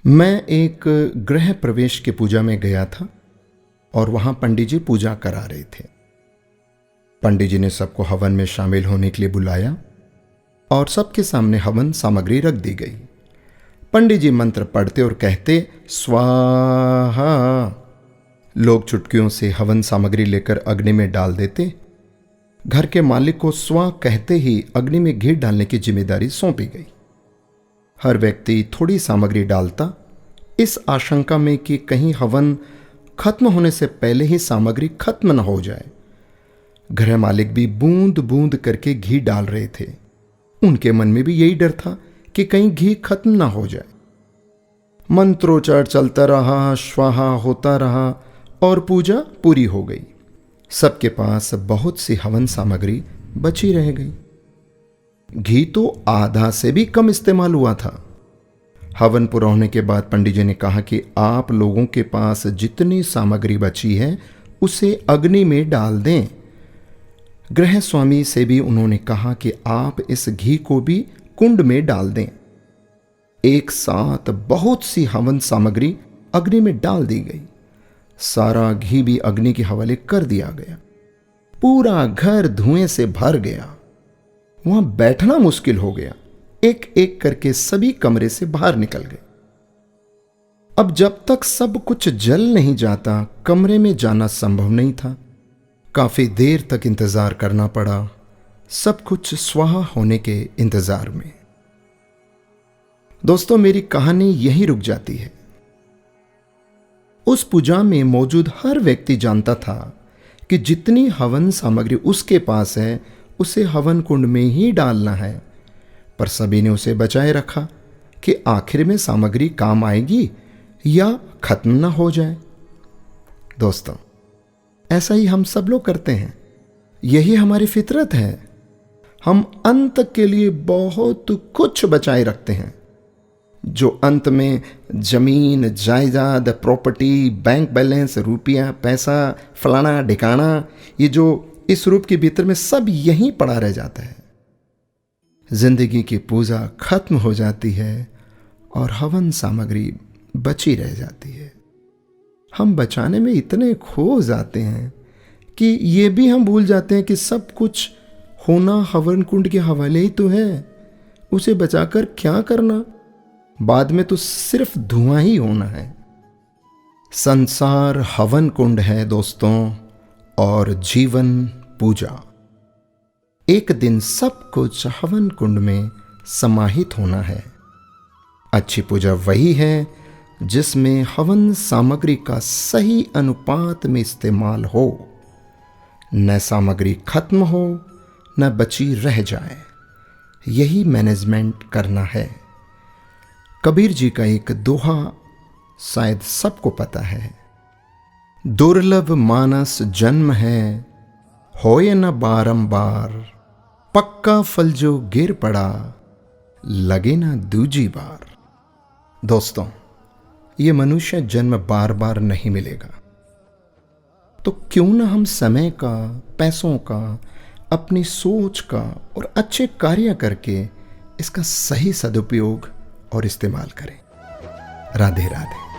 मैं एक गृह प्रवेश के पूजा में गया था और वहां पंडित जी पूजा करा रहे थे। पंडित जी ने सबको हवन में शामिल होने के लिए बुलाया और सबके सामने हवन सामग्री रख दी गई। पंडित जी मंत्र पढ़ते और कहते स्वाहा। लोग चुटकियों से हवन सामग्री लेकर अग्नि में डाल देते। घर के मालिक को स्वा कहते ही अग्नि में घी डालने की जिम्मेदारी सौंपी गई। हर व्यक्ति थोड़ी सामग्री डालता, इस आशंका में कि कहीं हवन खत्म होने से पहले ही सामग्री खत्म न हो जाए। गृह मालिक भी बूंद बूंद करके घी डाल रहे थे। उनके मन में भी यही डर था कि कहीं घी खत्म ना हो जाए। मंत्रोच्चार चलता रहा, स्वाहा होता रहा और पूजा पूरी हो गई। सबके पास बहुत सी हवन सामग्री बची रह गई। घी तो आधा से भी कम इस्तेमाल हुआ था। हवन पूरा होने के बाद पंडित जी ने कहा कि आप लोगों के पास जितनी सामग्री बची है उसे अग्नि में डाल दें। गृह स्वामी से भी उन्होंने कहा कि आप इस घी को भी कुंड में डाल दें। एक साथ बहुत सी हवन सामग्री अग्नि में डाल दी गई। सारा घी भी अग्नि के हवाले कर दिया गया। पूरा घर धुएं से भर गया। वहां बैठना मुश्किल हो गया। एक एक करके सभी कमरे से बाहर निकल गए। अब जब तक सब कुछ जल नहीं जाता, कमरे में जाना संभव नहीं था। काफी देर तक इंतजार करना पड़ा, सब कुछ स्वाहा होने के इंतजार में। दोस्तों, मेरी कहानी यहीं रुक जाती है। उस पूजा में मौजूद हर व्यक्ति जानता था कि जितनी हवन सामग्री उसके पास है उसे हवन कुंड में ही डालना है, पर सभी ने उसे बचाए रखा कि आखिर में सामग्री काम आएगी या खत्म ना हो जाए। दोस्तों, ऐसा ही हम सब लोग करते हैं। यही हमारी फितरत है। हम अंत के लिए बहुत कुछ बचाए रखते हैं, जो अंत में जमीन, जायदाद, प्रॉपर्टी, बैंक बैलेंस, रुपया, पैसा, फलाना ढिकाना, ये जो इस रूप के भीतर में सब यहीं पड़ा रह जाता है। जिंदगी की पूजा खत्म हो जाती है और हवन सामग्री बची रह जाती है। हम बचाने में इतने खो जाते हैं कि ये भी हम भूल जाते हैं कि सब कुछ होना हवन कुंड के हवाले ही तो है। उसे बचाकर क्या करना, बाद में तो सिर्फ धुआं ही होना है। संसार हवन कुंड है दोस्तों, और जीवन पूजा। एक दिन सब कुछ हवन कुंड में समाहित होना है। अच्छी पूजा वही है जिसमें हवन सामग्री का सही अनुपात में इस्तेमाल हो, न सामग्री खत्म हो न बची रह जाए। यही मैनेजमेंट करना है। कबीर जी का एक दोहा शायद सबको पता है, दुर्लभ मानस जन्म है, होए न बारंबार, पक्का फल जो गिर पड़ा, लगे ना दूजी बार। दोस्तों, ये मनुष्य जन्म बार बार नहीं मिलेगा, तो क्यों ना हम समय का, पैसों का, अपनी सोच का और अच्छे कार्य करके इसका सही सदुपयोग और इस्तेमाल करें। राधे राधे।